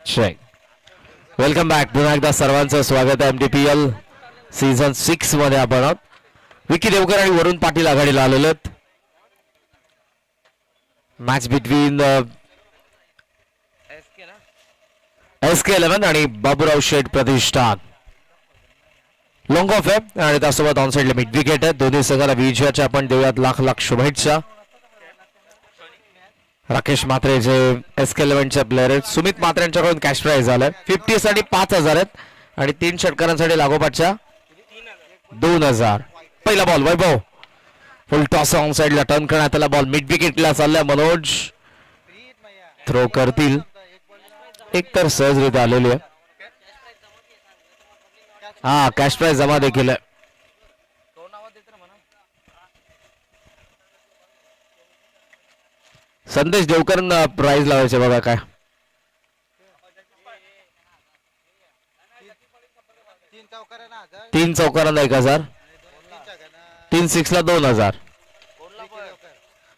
Check. Welcome back. पुन्हा एकदा सर्वांचं स्वागत आहे MTPL सीझन 6 मध्ये. आपण विकी देवकर आणि वरुण पाटील आघाडीला आलेले आहेत. मॅच बिटवीन SK11 आणि बाबूराव शेठ प्रतिष्ठान. लॉंग ऑफ आहे आणि त्यासोबत ऑन साइड मिड विकेट आहे. दोन्ही संघाला विजयाच्या आपण देऊयात लाख लाख शुभेच्छा. राकेश मात्रे जे SK11 चे प्लेयर आहेत. सुमित मात्रे यांच्याकडून कॅश प्राइज झालाय 50 साठी 5000 आहेत आणि 3 षटकारांसाठी लागोपाठच्या 2000. पहिला ball Vaibhav full toss on साइडला टर्न करण्यात आला. बॉल मिड विकेटला चाललाय. मनोज थ्रो करतील. एक तर सहजरित्या आलेली आहे. हा कॅश प्राइज जमा देखील आहे. संदेश देवकर प्राइज लावायचे बघा काय. 3 चौकारांना 1000, 3 6 ला 2000.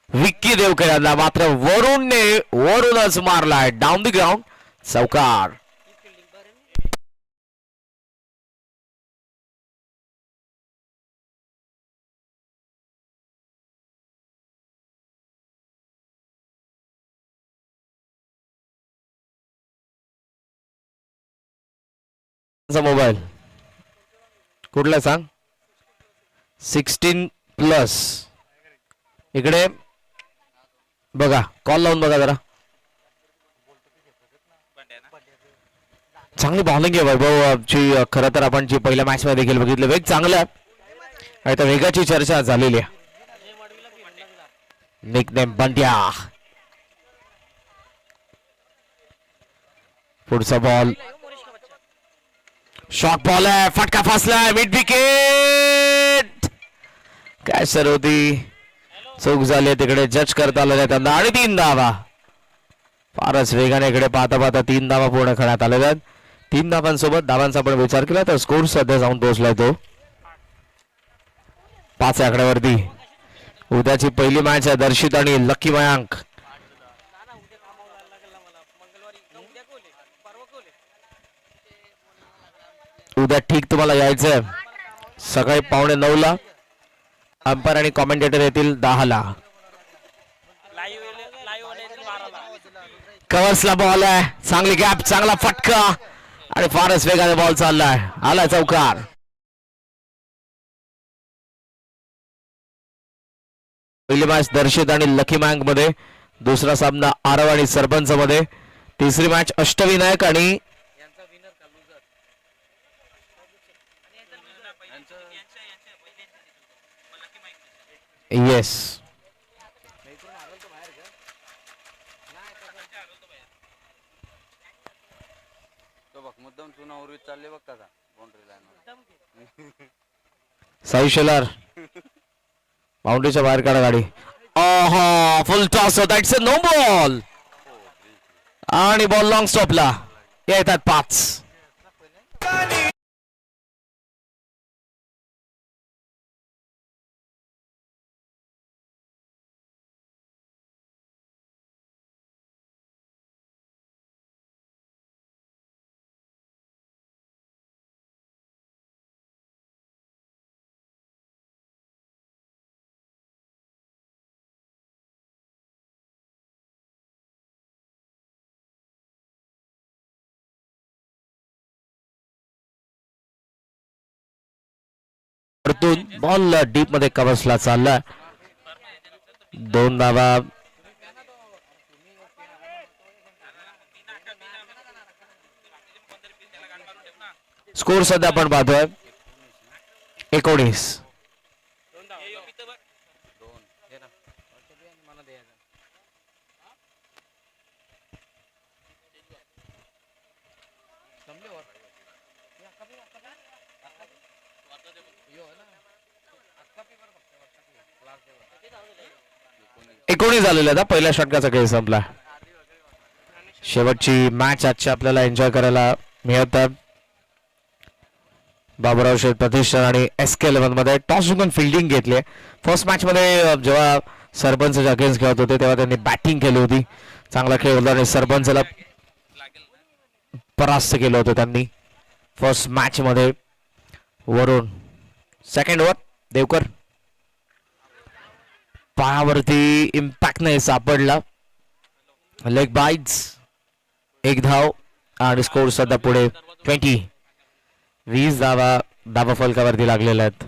विक्की देवकर यांना मात्र वरूनच मारलाय डाऊन द ग्राउंड. चौकार. मोबाईल कुठला सांग. 16+ इकडे बघा. कॉल लावून बघा जरा. चांगली बॉलिंग आहे वैभवची. खरं तर आपण जी पहिल्या मॅच मध्ये देखील बघितलं वेग चांगला आहे आणि त्या वेगाची चर्चा झालेली आहे. निकनेम बंड्या. पुढचा बॉल शॉर्ट बॉल आहे. फटका फसलाय. Mid wicket. काय सर होती चूक झाली तिकडे. जज करता आलं नाही त्यांना आणि 3 धावा. फारच वेगाने इकडे पाहता पाहता 3 धावा पूर्ण करण्यात आलेल्या आहेत. 3 धावांसोबत धावांचा आपण विचार केला तर स्कोर सध्या जाऊन पोहोचलाय तो 5 आकड्यावरती. उद्याची पहिली मॅच आहे दर्शित आणि लकी मयांक. उद्या ठीक तुम्हाला यायचंय सकाळी 8:45 अंपायर आणि कॉमेंटेटर येतील 10ला. कव्हर्सला बॉल आहे. चांगली गॅप. चांगला फटका आणि फारच वेगाने बॉल चाललाय. आला चौकार. पहिली मॅच दर्शित आणि लकी मँक मध्ये. दुसरा सामना आरव आणि सरपंच मध्ये. तिसरी मॅच अष्टविनायक आणि येस साई शेलार बाउंड्रीच्या बाहेर काढा गाडी. फुल टॉस होता. इट्स अ नो बॉल आणि बॉल लॉंग स्टॉपला. येतात 5. बॉल डीप मध्ये कव्हर्सला चालला. 2 धावा. स्कोर सध्या आपण पाहतोय 19. झालेला आहे. पहिल्या षटकाचा खेळ संपला. शेवटची मॅच आजची आपल्याला एन्जॉय करायला मिळत. बाबूराव शेठ प्रतिष्ठान आणि SK11 मध्ये टॉस जिंकून फिल्डिंग घेतली. फर्स्ट मॅच मध्ये जेव्हा सरपंचच्या अगेन्स्ट खेळत होते तेव्हा त्यांनी बॅटिंग केली होती. चांगला खेळ होता आणि सरपंचला परास्त केलं होतं त्यांनी फर्स्ट मॅच मध्ये. वरून सेकंड ओव्हर देवकर पायावरती इम्पॅक्ट नाही सापडला. लेग बाईट्स, एक धाव आणि स्कोर सध्या पुढे 20 धावा फलकावरती लागलेल्या आहेत.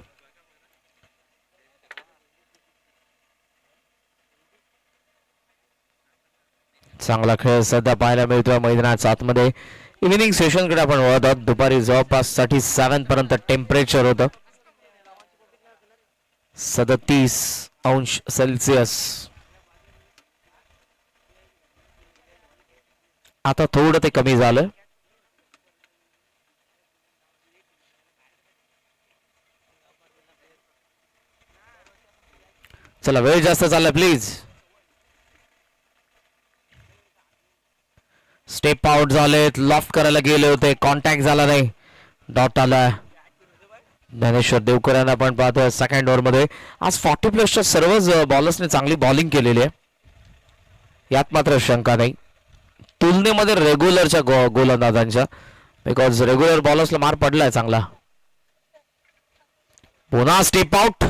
चांगला खेळ सध्या पाहायला मिळतोय मैदानाच्या आतमध्ये. इव्हिनिंग सेशन कडे आपण वळत आहोत. दुपारी जवळपास 37 पर्यंत टेम्परेचर होतं, 37°C. आता थोडं ते कमी झालं. चला वेळ जास्त चालला प्लीज. स्टेप आउट झालेत, लॉफ्ट करायला गेले होते, कॉन्टॅक्ट झाला नाही, डॉट आला. ज्ञानेश्वर देवकर यांना आपण पाहतोय सेकंड ओव्हर मध्ये. आज 40+ सर्वच बॉलर्सने चांगली बॉलिंग केलेली आहे, यात मात्र शंका नाही तुलनेमध्ये रेग्युलरच्या गोलंदाजांच्या. बिकॉज रेग्युलर बॉलर्सला मार पडलाय चांगला. पुन्हा स्टेप आउट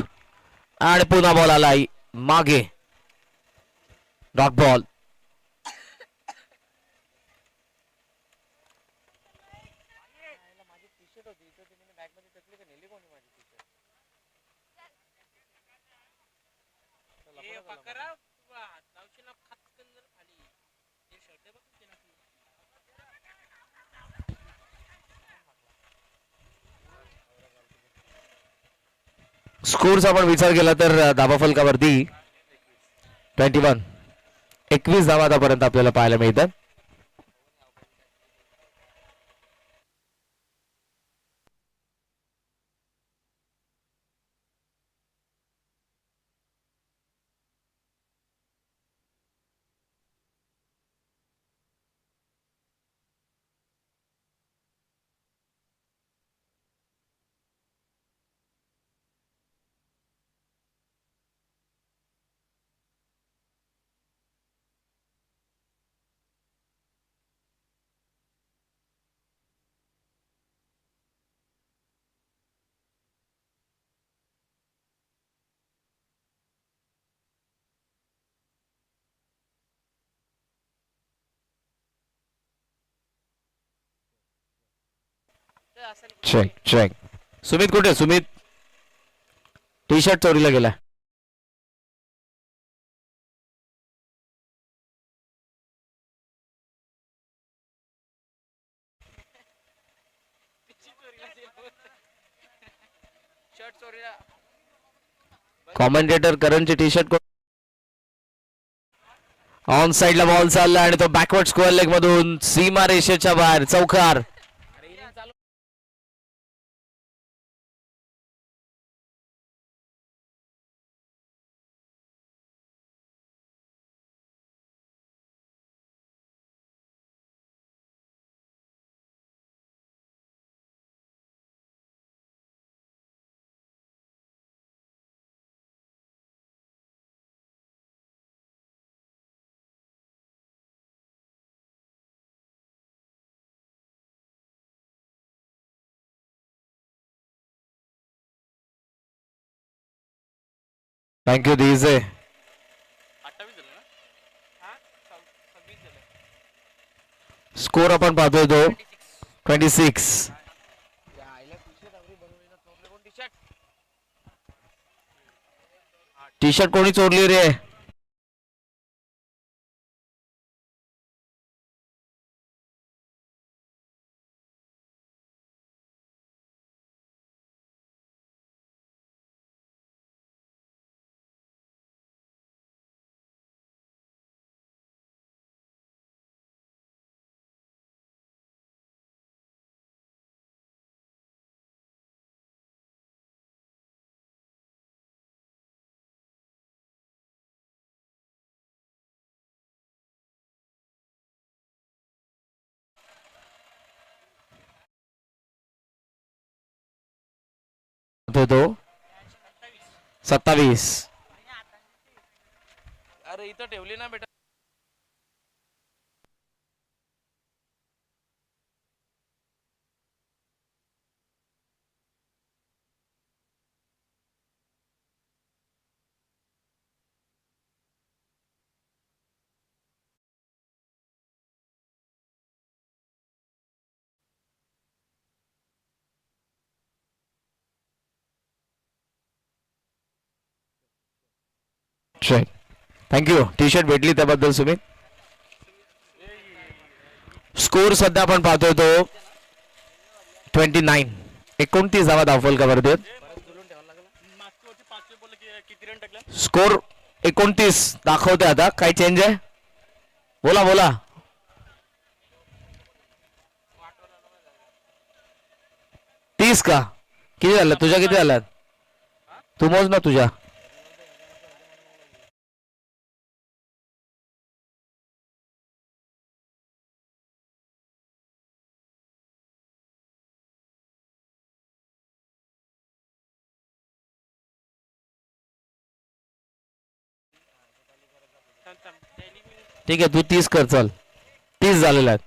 आणि पुन्हा बॉल आलाय मागे, डॉट बॉल. स्कोरचा आपण विचार केला तर धाबा फलकावरती 21 धावा आतापर्यंत आपल्याला पाहायला मिळतात. Check check. सुमित कुठे? सुमित टी शर्ट चोरीला गेला. कॉमेंटेटर करणचे टी शर्ट ऑन साइडला बॉल चालला आणि तो बॅकवर्ड स्क्वेअर लेग मधून सीमा रेषेच्या बाहेर चौकार. थँक्यू दिजे. स्कोर आपण पाहतोय तो 26. टी शर्ट कोणी चोरली रे? तो 27. अरे इथं ठेवली ना बेटा. थँक्यू. टी शर्ट भेटली त्याबद्दल सुमित. स्कोर सध्या आपण पाहतोय तो 29. 29 धावा धावफल कव्हर देत. स्कोर 29 दाखवते. आता काय चेंज आहे? बोला बोला. तीस का? किती झालं तुझ्या? किती झाल्यात तू मोज ना तुझ्या. ठीक आहे तू 30 कर. चल 30 झालेला आहेत.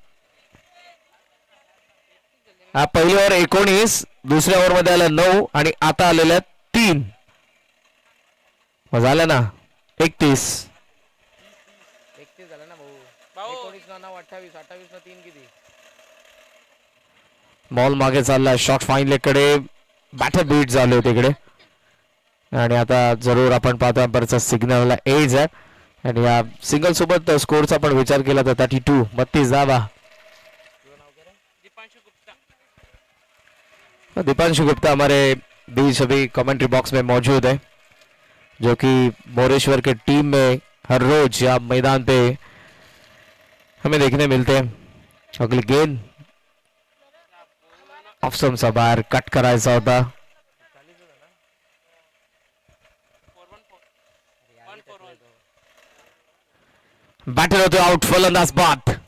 हा पहिल्या ओव्हर 19, दुसऱ्या ओव्हर मध्ये आला 9 आणि आता आलेल्या 3. झालं ना 31. 31 झालं ना भाऊ. 19 ना 28, 28 ना 3 किती? बॉल मागे चालला. शॉट फाईन लेगकडे. बॅटर बीट झाले होते इकडे आणि आता जरूर आपण पाहतो अंपायरचा सिग्नलला एज आहे आणि या सिंगल सोबत स्कोरचा पण विचार केला तर 32. 32 धावा. दीपांशु गुप्ता हमारे बीच अभी कमेंट्री बॉक्स में मौजूद है, जो कि मोरेश्वर के टीम में हर रोज या मैदान पे हमें देखने मिलते हैं. अगली गेंद ऑप्शन सा बाहेर कट करायचा होता. बॅटर होतो आउट. फलंदाज बाद.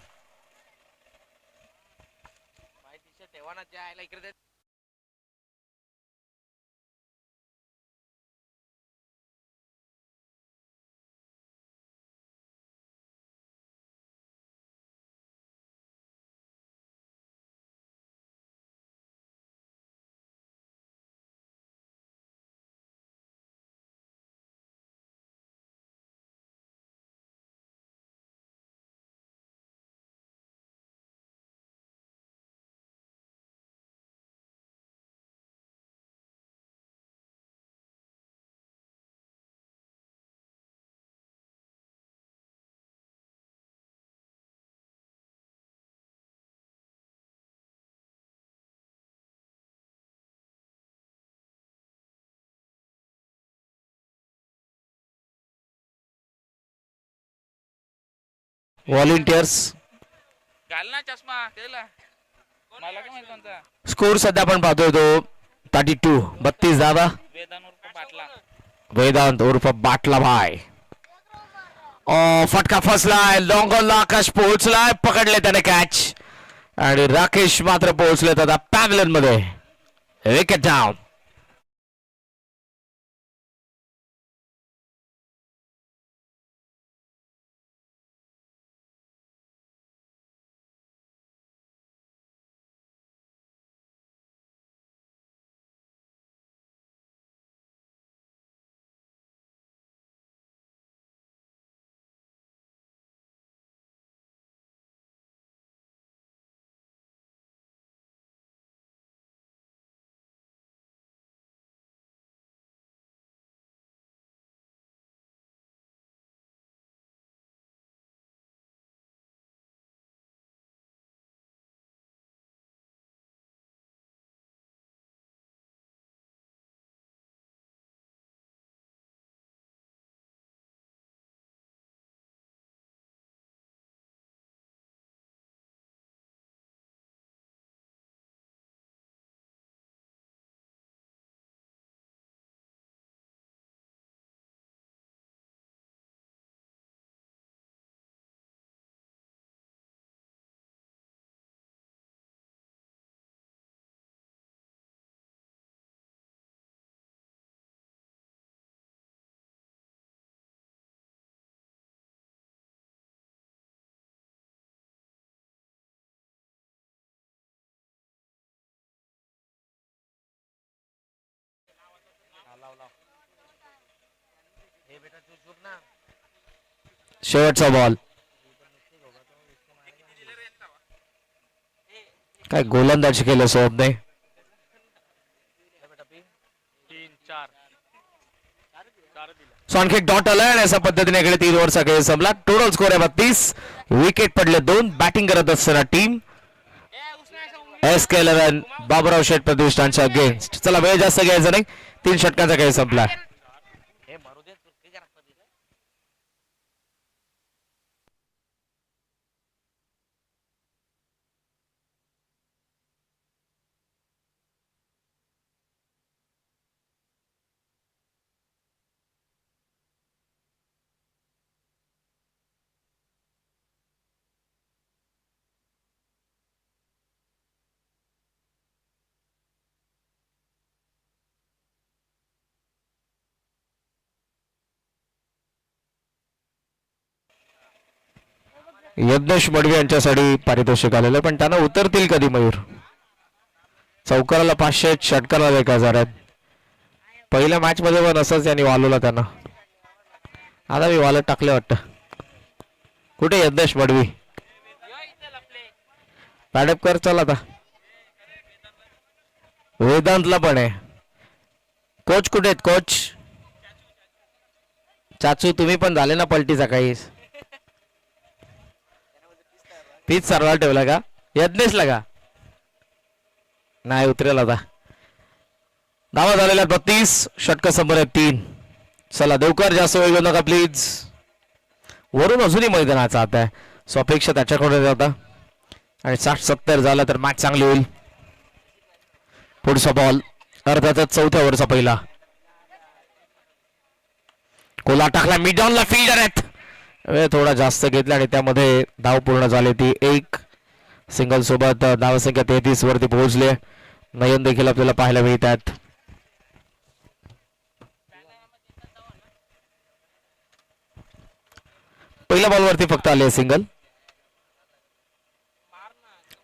व्हॉलेंटियर्स घालना चष्मा त्याला. मला काय माहित कोणता. स्कोर सध्या आपण पाहतोय तो 32. 32 धावा. वेदान उर्फ बाटला. वेदांत उर्फ बाटला भाई. फटका फसलाय. लॉंग ऑनला आकाश पोहोचलाय. पकडले त्याने कॅच आणि राकेश मात्र पोहोचलेत आता पॅव्हलियन मध्ये. Wicket down. शेवटचा बॉल. काय गोलंदाजी केलं सोबने. 3 4 4 दिला. सो आणखी डॉट आलाय आणि अशा पद्धतीने इकडे 3 ओव्हरचा खेळ संपला. टोटल स्कोर आहे 32. विकेट पडले 2. बॅटिंग करत असताना टीम SK11 बाबुराव शेठ प्रतिष्ठानच्या अगेन्स्ट. चला वेळ जास्त घ्यायचा नाही. 3 षटकांचा खेळ संपला. यज्ञेश मडवी यांच्यासाठी पारितोषिक आलेलं पण त्यांना उतरतील कधी मयूर. चौकाराला 500, षटकाला 1000 आहेत. पहिल्या मॅच मध्ये पण असंच यांनी वालवला त्यांना. आता मी वालत टाकले वाटतं. कुठे यज्ञेश मडवी? पॅडअप कर. चल आता वेदांतला पण आहे. कोच कुठे आहेत कोच? चाचू तुम्ही पण झाले ना पलटीचा काही. पीच सर्वाला ठेवला का? यज्ञेशला का? नाही उतरेल आता. धावा झालेल्या 32. षटक संपले आहेत 3. चला देवकर जास्त वेळ घेऊ नका प्लीज. वरून अजूनही मैदानाचा आता आहे. सो अपेक्षा त्याच्याकडे होता आणि 60-70 झाला तर मॅच चांगली होईल. पुढचा बॉल अर्थातच चौथ्या ओव्हरचा पहिला. कोला टाकला मिड डाऊनला. फिल्डर आहेत. वेळ थोडा जास्त घेतला आणि त्यामध्ये धाव पूर्ण झाली. ती 1 सिंगल सोबत धावसंख्या 33 वरती पोहोचले. नयन देखील आपल्याला पाहायला मिळतात. पहिल्या बॉलवरती फक्त आले सिंगल.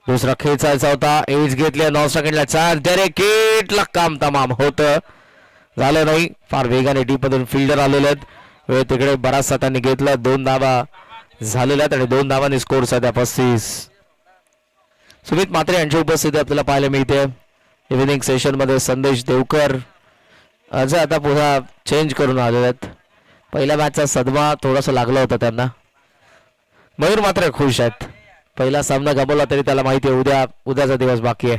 दुसरा खेळ चालायचा होता. एज घेतले 9 सेकंडला चान्स. डेरेकेटला काम तमाम होत झालं नाही. फार वेगाने डीप मधून फिल्डर आलेले आहेत. वेळ तिकडे बराचसा त्यांनी घेतला. 2 धावा झालेल्या आहेत आणि 2 धावांनी स्कोर सध्या 35. सुमित म्हात्रे यांची उपस्थिती आपल्याला पाहायला मिळते. इव्हिनिंग सेशन मध्ये संदेश देवकर अजय आता पुन्हा चेंज करून आलेले आहेत. पहिल्या मॅचचा सदमा थोडासा लागला होता त्यांना. मयूर मात्र खुश आहेत. पहिला सामना गमावला तरी त्याला माहिती आहे उद्याचा दिवस बाकी आहे.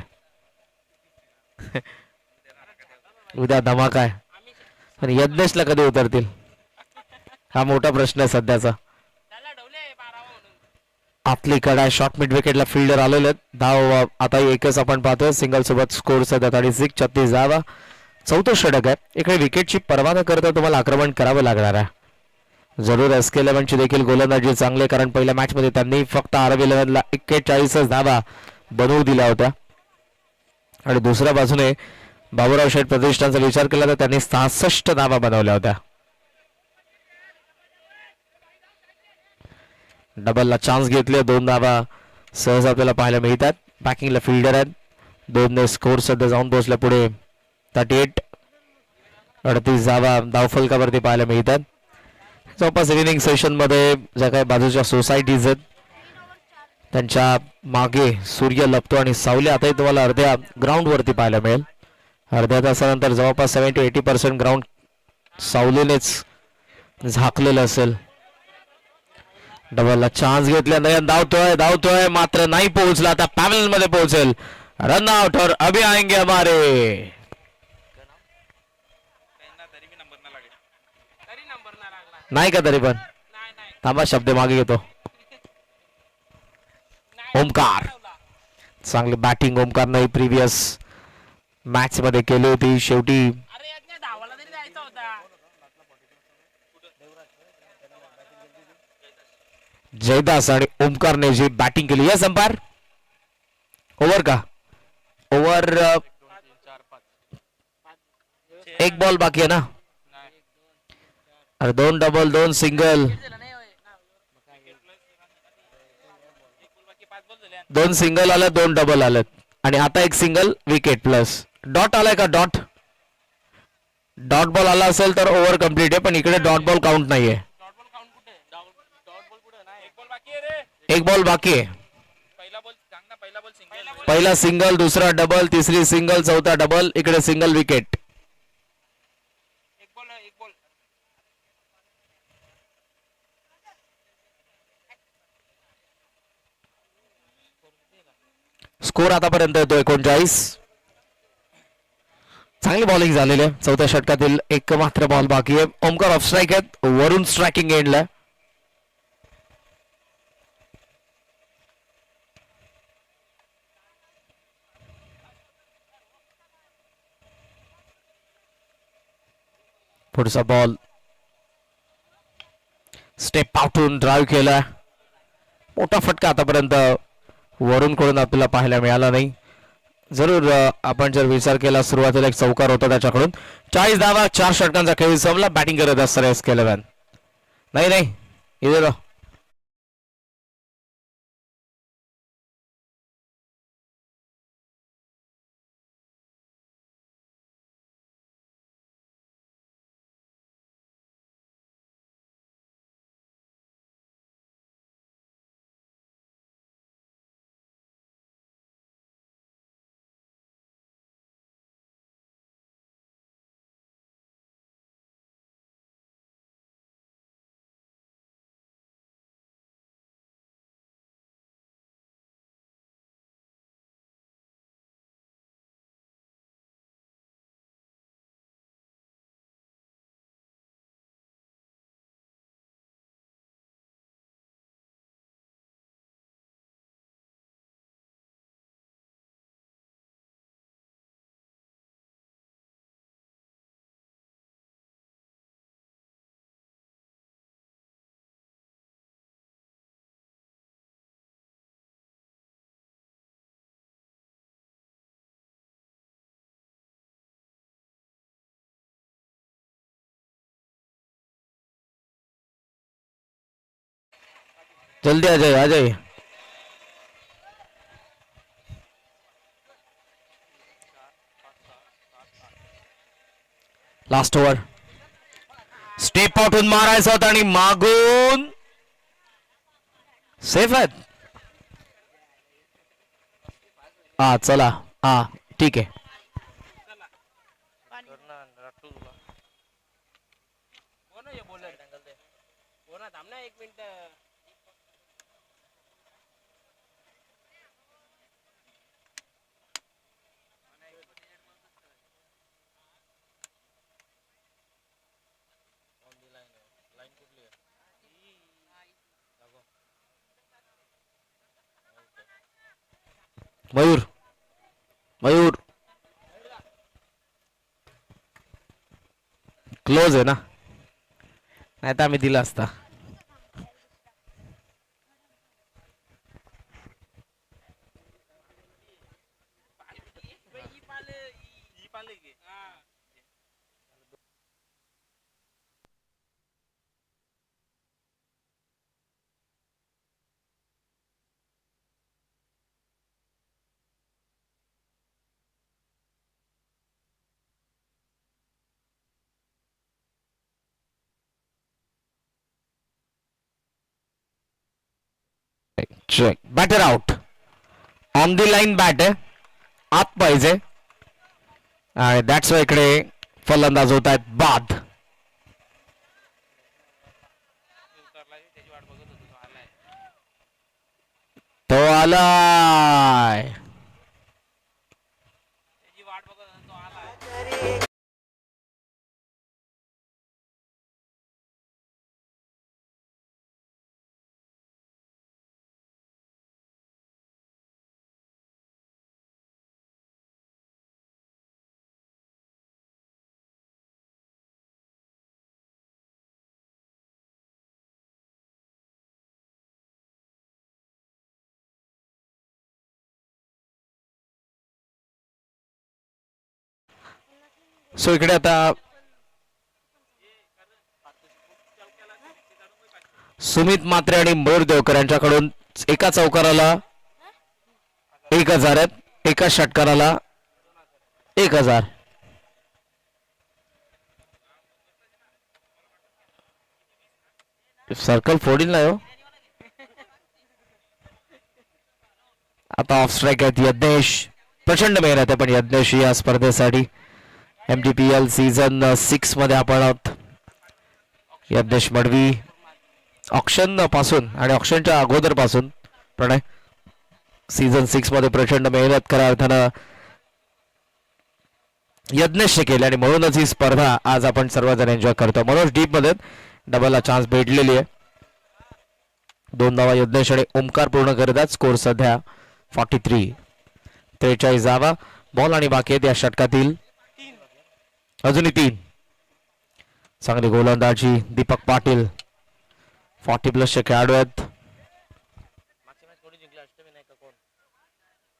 उद्या धमाका आहे. पण यज्ञेशला कधी उतरतील हा मोठा प्रश्न आहे सध्याचा. आपली कडा शॉर्ट मिड विकेटला फिल्डर आलेले आहेत. धाव आता एकच आपण पाहतोय. सिंगल सोबत स्कोर सध्या 36. 36 धावा. चौथं षटक आहे. इकडे विकेटची पर्वा न करता तुम्हाला आक्रमण करावं लागणार आहे. जरूर SK11 ची देखील गोलंदाजी चांगले, कारण पहिल्या मॅच मध्ये त्यांनी फक्त RB11 ला 41 धावा बनवू दिल्या होत्या. आणि दुसऱ्या बाजूने बाबुराव शेठ प्रतिष्ठानचा विचार केला तर त्यांनी 66 धावा बनवल्या होत्या. डबलला चान्स घेतले. 2 धावा सहज आपल्याला पाहायला मिळतात. बॅकिंगला फिल्डर आहेत. 2 स्कोर सध्या जाऊन पोहोचल्या पुढे. 38. 38 धावा धावफलकावरती पाहायला मिळतात. जवळपास इव्हिनिंग सेशन मध्ये ज्या काही बाजूच्या सोसायटीज आहेत त्यांच्या मागे सूर्य लपतो आणि सावली आताही तुम्हाला अर्ध्या ग्राउंड वरती पाहायला मिळेल. अर्ध्या तासानंतर जवळपास 70-80% ग्राउंड सावलीनेच झाकलेलं असेल. डबलला चान्स घेतल्या. नयन धावतोय मात्र नाही पोहोचला. आता पॅनल मध्ये पोहोचेल. रन आउट और अभी आएंगे हमारे. नाही का तरी पण थांबा शब्द मागे घेतो. ओमकार चांगली बॅटिंग ओमकारने प्रिव्हियस मॅच मध्ये केली होती. शेवटी जयदास आणि ओमकारने जी बॅटिंग केली. यस अंपायर ओव्हर का? ओव्हर 1 बॉल बाकी आहे ना. अरे 2 डबल 2 सिंगल 2 सिंगल आलं 2 डबल आलं आणि आता 1 सिंगल विकेट प्लस डॉट आलाय का? डॉट बॉल आला असेल तर ओव्हर कंप्लीट आहे, पण इकडे डॉट बॉल काउंट नाहीये. 1 बॉल बाकी आहे. पहिला सिंगल, दुसरा डबल, तिसरी सिंगल, चौथा डबल, इकडे सिंगल विकेट. स्कोर आतापर्यंत येतो 39. चांगली बॉलिंग झालेली आहे. चौथ्या षटकातील एक मात्र बॉल बाकी आहे. ओमकार ऑफ स्ट्राईक आहेत. वरून स्ट्रायकिंग एंडला. पुढचा बॉल स्टेप आउटून ड्राईव्ह केला. मोठा फटका आतापर्यंत वरून कडून आपल्याला पाहायला मिळाला नाही. जरूर आपण जर विचार केला सुरुवातीला एक चौकार होता त्याच्याकडून. 40 धावा 4 षटकांचा खेळ संपला. बॅटिंग करत असणार SK 11. नाही इथे रो. जल्दी आ जाइए. Last over. स्टेप आउटून मारायचं होतं आणि मागून सेफ आहेत. हा चला. हा ठीक आहे. एक मिनिट. मयूर क्लोज आहे ना. नाही तर आम्ही दिला असता. Batter out. On the line bat आहे. आत पाहिजे. आणि दॅट्स वाय इकडे फलंदाज होत आहेत बाद. तो आलाय. सो इकडे आता सुमित म्हात्रे आणि मयूर देवकर यांच्याकडून एका चौकाराला 1000 आहेत. एका षटकाराला 1000. सर्कल फोडील नाही हो. आता ऑफ स्ट्राईक आहेत यज्ञेश. प्रचंड मेहनत आहे पण यज्ञेश या स्पर्धेसाठी. MTPL सीझन 6 मध्ये आपण आहोत. यज्ञेश मडवी ऑक्शन पासून आणि ऑक्शनच्या अगोदर पासून प्रणय सीझन 6 मध्ये प्रचंड मेहनत खऱ्या अर्थानं यज्ञेशने केले आणि म्हणूनच ही स्पर्धा आज आपण सर्वजण एन्जॉय करतो. मनोज डीप मध्ये डबलला चान्स भेटलेली आहे. 2 धावा यज्ञेश आणि ओमकार पूर्ण करतात. स्कोर सध्या 43. 43 धावा बॉल आणि बाकी आहेत या षटकातील अजूनही 3. चांगली गोलंदाजी दीपक पाटील 40+ चे खेळाडू आहेत. मागची मॅच कोणी जिंकला? अष्टमी नाही का कोण?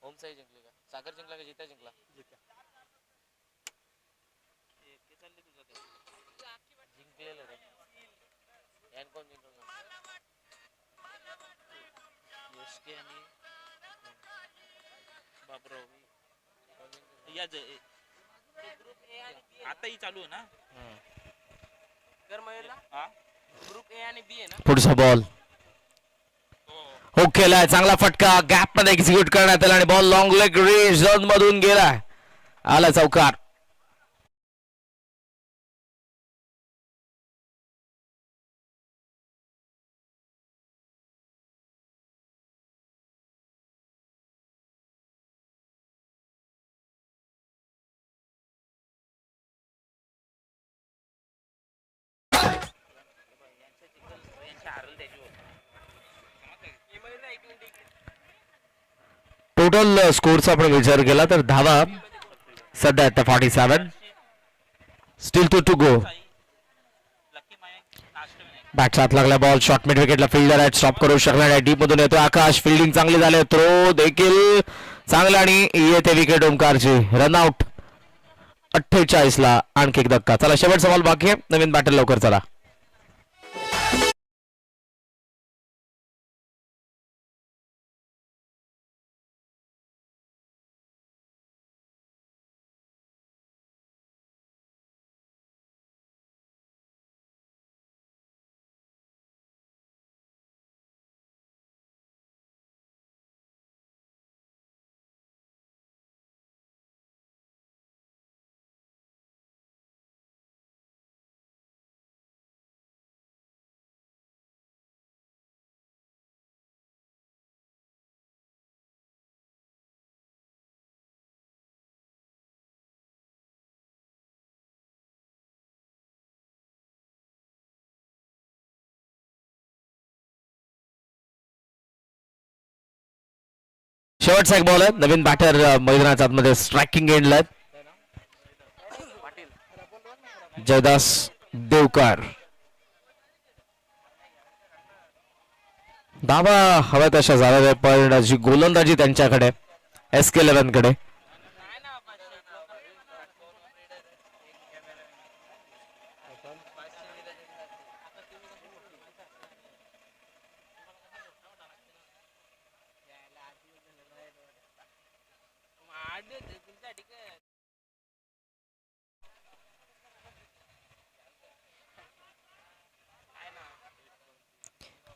ओम साई जिंकली का? सागर जिंकला का जिता जिंकला? जिंकलेलं रे. यान कोण जिंकलं? एसके आणि बाबराव या आता ही चालू आहे ना. कर मयूरला हा ग्रुप ए आणि बी आहे ना. पुढचा बॉल हो केलाय. चांगला फटका गॅप मध्ये एक्झिक्यूट करण्यात आला आणि ball long leg range zone मधून गेलाय. आला चौकार. टोटल स्कोरचा आपण विचार केला तर धावा सध्या आता 47. Steel to go. बॅटचा हात लागला. बॉल शॉर्ट मिड विकेटला फिल्डर आहे स्टॉप करू शकणार आहे. डीप मधून येतो आकाश. फिल्डिंग चांगली झाली. थ्रो देखील चांगला आणि येते विकेट ओमकारची. रनआउट. 48 ला आणखी एक धक्का. चला शेवटचा बॉल बाकी आहे. नवीन बॅटर लवकर चला. शेवटचा एक बॉल आहे. नवीन बॅटर मैदानाच्या आतमध्ये स्ट्रायकिंग एंडला आहेत. जयदास देवकर. धावा हव्या तशा झाल्या पण जी गोलंदाजी त्यांच्याकडे SK11 कडे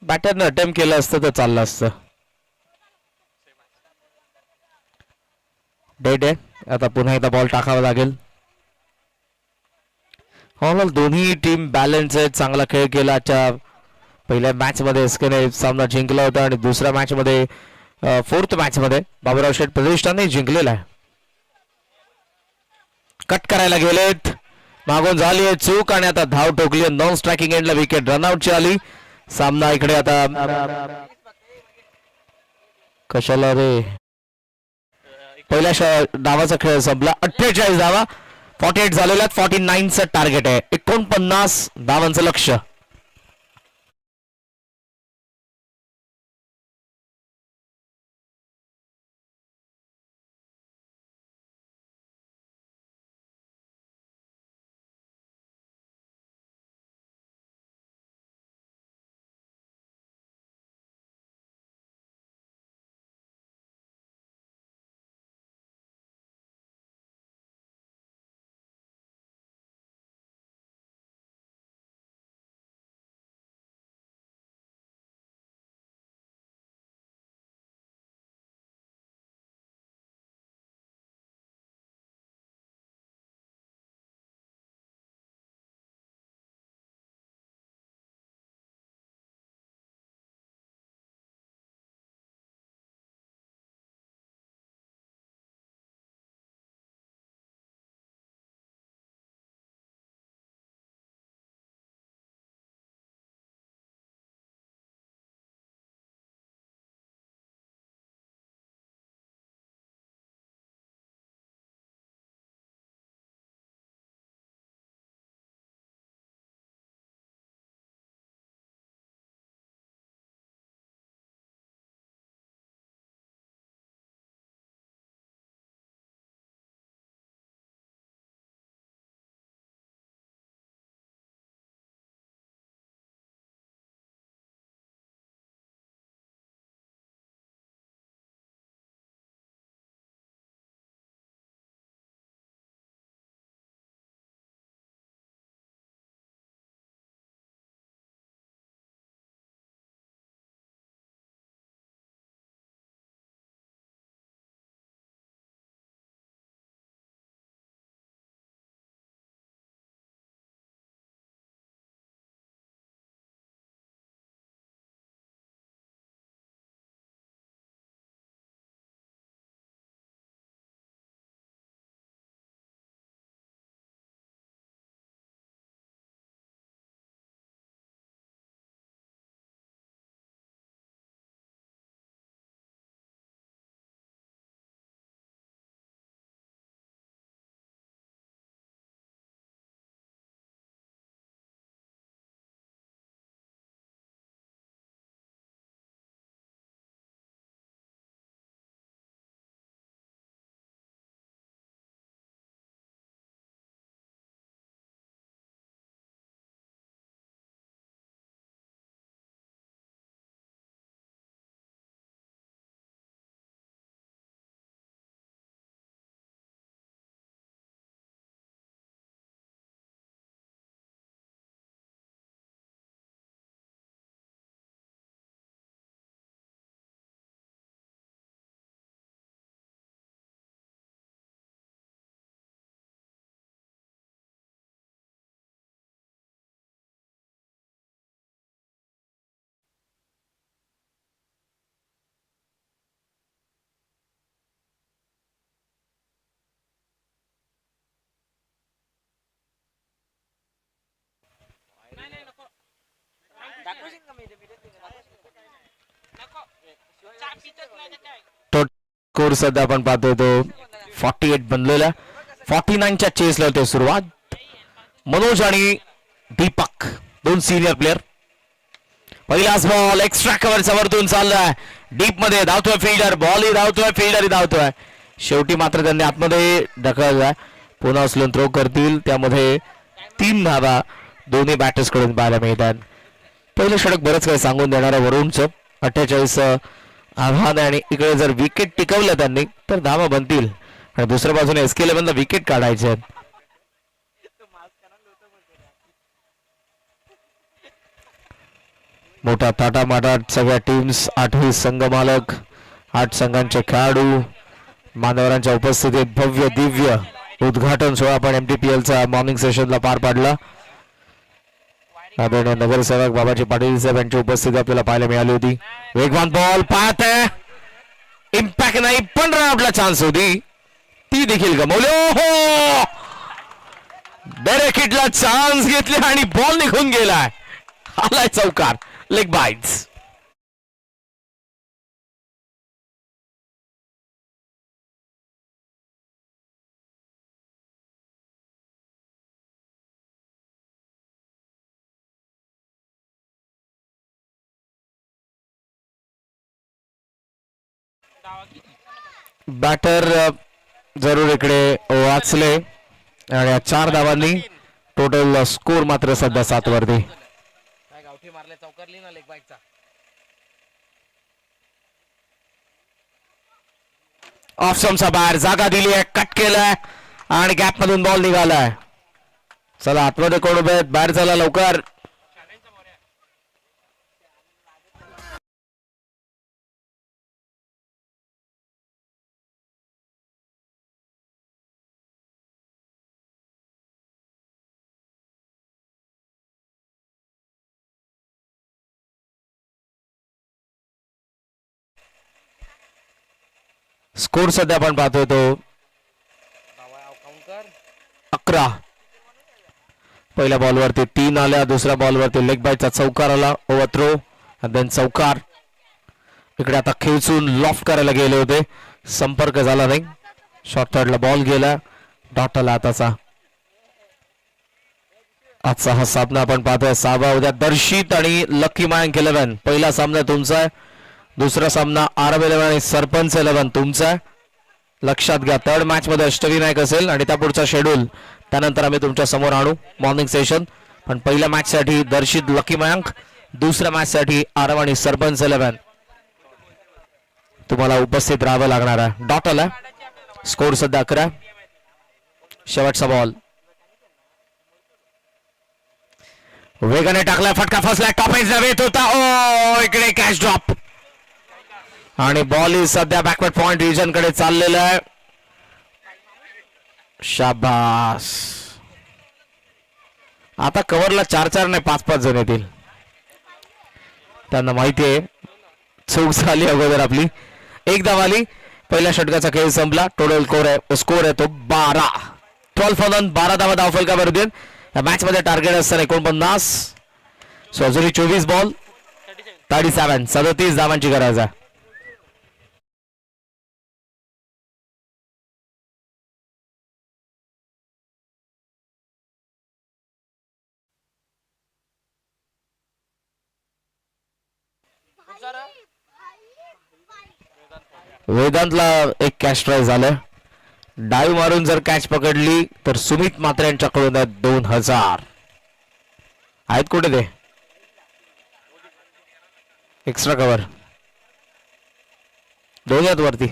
बॅटरनं अटेम्प्ट केलं असतं तर चाललं असतं. डेड आहे. आता पुन्हा एकदा बॉल टाकावा लागेल. ऑल दोन्ही टीम बॅलन्स आहेत. चांगला खेळ केला. आजच्या पहिल्या मॅच मध्ये एसकेने सामना जिंकला होता आणि दुसऱ्या मॅच मध्ये फोर्थ मॅच मध्ये बाबूराव शेठ प्रतिष्ठानही जिंकलेला आहे. कट करायला गेलेत. मागून झाली आहे चूक आणि आता धाव ठोकली. नॉन स्ट्रायकिंग एंडला विकेट रनआउटची आली. सामना इकडे आता कशाला रे. पहिल्या डावाचा खेळ संपला. 48 धावा 48 झालेल्या. 49चं टार्गेट आहे. 49 धावांचं लक्ष. स्कोर सध्या आपण पाहतोय तो 48 बनलेला. 49च्या चेसला होते सुरुवात. मनोज आणि दीपक दोन सिनियर प्लेअर. पहिलाच बॉल एक्स्ट्रा कव्हरच्या वरतून चाललाय डीप मध्ये. धावतोय फिल्डर, बॉल ही धावतोय, फिल्डर ही धावतोय. शेवटी मात्र त्यांनी आतमध्ये ढकललाय. पुन्हा उचलून थ्रो करतील. त्यामध्ये 3 धावा दोन्ही बॅटर्स कडून पाहायला मिळतात. पहिलं षटक बरंच काही सांगून देणार आहे वरुणचं. 48 आव्हान आहे आणि इकडे जर विकेट टिकवलं त्यांनी तर धावा बनतील. आणि दुसऱ्या बाजूने SK11 ला विकेट काढायचे आहेत. मोठा थाटामाटात सगळ्या टीम्स, 8 संघ मालक, 8 संघांचे खेळाडू, मान्यवरांच्या उपस्थितीत भव्य दिव्य उद्घाटन सोहळा आपण MTPLचा मॉर्निंग सेशनला पार पाडला. आदरणीय नगरसेवक बाबाजी पाटील साहेब यांची उपस्थिती आपल्याला पाहायला मिळाली होती. वेगवान बॉल पाहत आहे, इम्पॅक्ट नाही पण रन आउटला चान्स होती ती देखील गमावली. हो, डेरेक हिटला चान्स घेतले आणि बॉल निघून गेलाय. आलाय चौकार, लेग बाईट्स. बॅटर जरूर इकडे वाचले आणि 4 धावांनी टोटल स्कोर मात्र सध्या 7 वरती. काय गावठी मारले, चौकारली ना लेग बाईटचा. ऑफ स्टंपचा बाहेर जागा दिली आहे, कट केलाय आणि गॅप मधून बॉल निघालाय. चला आतमध्ये कोण उभे आहेत, बाहेर चला लवकर. स्कोर सध्या आपण पाहतोय तो काउंटर 11. पहिल्या बॉलवरती 3 आल्या, दुसऱ्या बॉलवरती लेग बाईटचा चौकार आला, ओव्हर थ्रो देन चौकार. इकडे आता खेचून लॉफ्ट करायला गेले होते, संपर्क झाला नाही. शॉर्ट थर्डला बॉल गेला, डॉट आला आताचा. आजचा हा सामना आपण पाहतोय 6 उद्या दर्शित आणि लकी मँक 11. पहिला सामना तुमचा आहे, दुसरा सामना RM11 आणि सरपंच 11 तुमचा आहे. लक्षात घ्या, थर्ड मॅच मध्ये अष्टविनायक असेल आणि त्या पुढचा शेड्यूल त्यानंतर आम्ही तुमच्या समोर आणू मॉर्निंग सेशन. पण पहिल्या मॅच साठी दर्शित लकी मँक, दुसऱ्या मॅच साठी RM आणि सरपंच 11 तुम्हाला उपस्थित राहावं लागणार आहे. डॉट आला, स्कोर सध्या 11. शेवटचा बॉल वेगाने टाकला, फटका फसला, टॉप एज वेत होता. ओ इकडे कॅच ड्रॉप आणि बॉल ही सध्या बॅकवर्ड पॉइंट रिजन कडे चाललेला आहे. शाबास. आता कव्हरला 4-4 नाही 5-5 जण येतील. त्यांना माहिती आहे चूक झाली अगोदर आपली. एक धाव आली, पहिल्या षटकाचा खेळ संपला. टोटल स्कोर आहे तो 12. 12 फॉलन 12 धावा धावफलकावर. या मॅच मध्ये टार्गेट असताना 49. सो अजूनही 24 बॉल 37 धावांची गरज आहे. वेदांतला एक कॅच ट्राय झालं. डाईव्ह मारून जर कॅच पकडली तर सुमित मात्रे यांच्याकडून 2000 आहेत. कुठे ते एक्स्ट्रा कव्हर 2 आहेत वरती.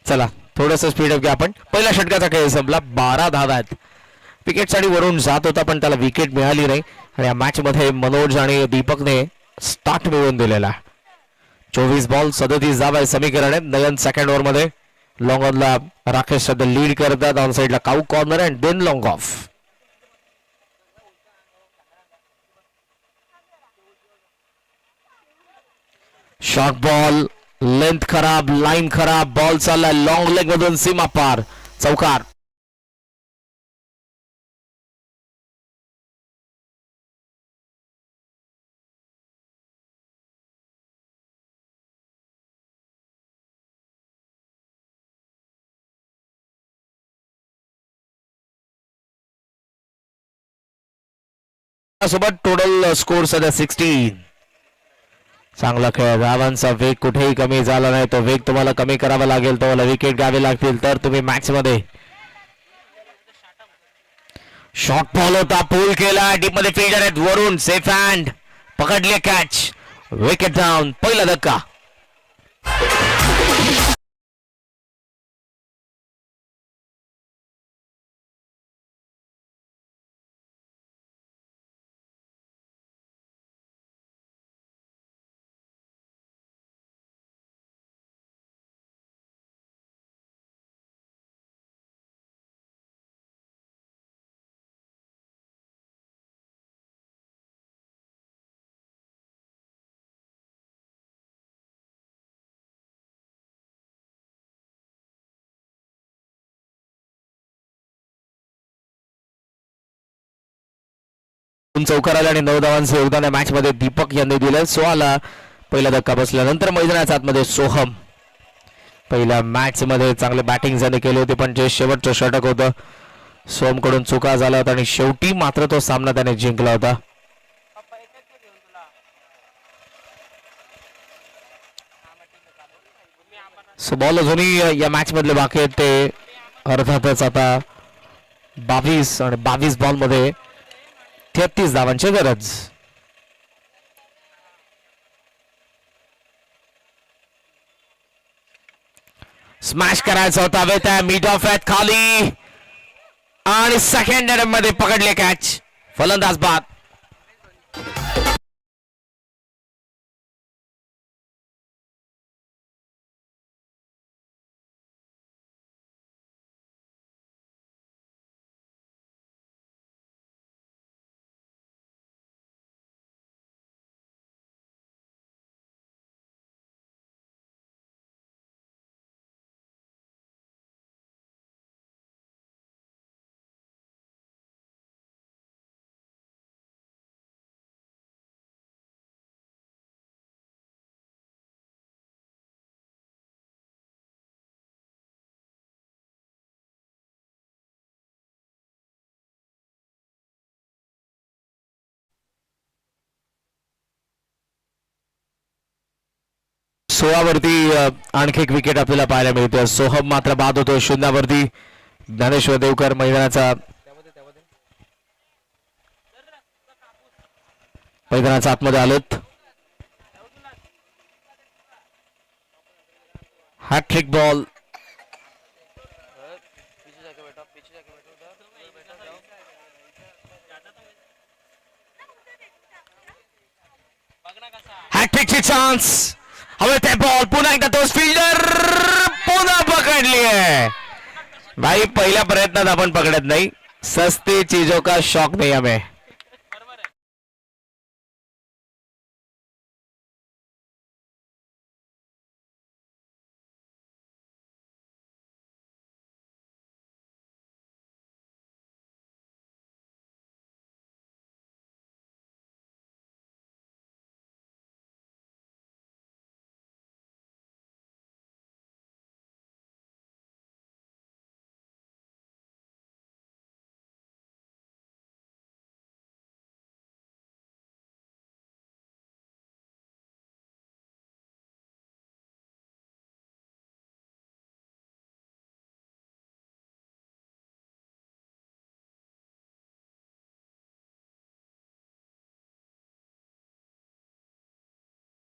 चला थोडस स्पीड अप घ्या आपण. पहिल्या षटकाचा खेळ संपला. 12 धावा आहेत. विकेट साठी वरून जात होता पण त्याला विकेट मिळाली नाही आणि या मॅच मध्ये मनोज आणि दीपकने स्टार्ट मिळवून दिलेला. 24 बॉल 37 धावा आहे समीकरण आहे. नयन सेकंड ओव्हर मध्ये लॉंग ऑनला राकेश सध्या लीड करतात. ऑन साइडला cow corner and then long off. Short ball, length खराब, लाईन खराब, बॉल चाललाय लॉंग लेग मधून सीमा पार, चौकार. सोबत टोटल स्कोर सध्या 16. चांगला खेळ. धावांचा वेग कुठेही कमी झाला नाही. तो वेग तुम्हाला कमी करावा लागेल, तुम्हाला विकेट घ्यावे लागतील तर तुम्ही मॅच मध्ये. शॉर्ट बॉल होता, पूल केला, डीप मध्ये फिल्डर आहेत वरून, सेफ हँड पकडले कॅच, विकेट डाऊन. पहिला धक्का. चौकार आले आणि 9 धावांचे योगदान मॅच मध्ये दीपक यांनी दिले. 16 पहिला धक्का बसल्यानंतर मैदानाच्या आतमध्ये सोहम. पहिल्या मॅच मध्ये चांगले बॅटिंग त्याने केली होती, पण जे शेवटचं षटक होतं सोहमकडून चुका झाला होता आणि शेवटी मात्र तो सामना त्याने जिंकला होता. सो बॉल अजूनही या मॅच मधले बाकी आहेत ते अर्थातच आता 22 आणि 22 बॉल मध्ये 33 धावांची गरज. स्मॅश करायचा होता विथ मिड ऑफ एट खाली आणि सेकंड मध्ये पकडले कॅच. फलंदाज बाद. सोळावरती आणखी एक विकेट आपल्याला पाहायला मिळते. सोहम मात्र बाद होतो. शून्यावरती ज्ञानेश्वर देवकर मैदानाच्या आतमध्ये आलेत. Hattrick ball. हॅट्रिकची चान्स. हवे ते बॉल पुन्हा एकदा तोच फिल्डर पुन्हा पकडली आहे. भाई पहिल्या प्रयत्नात आपण पकडत नाही. सस्ती चीजों का शौक नाही हमें.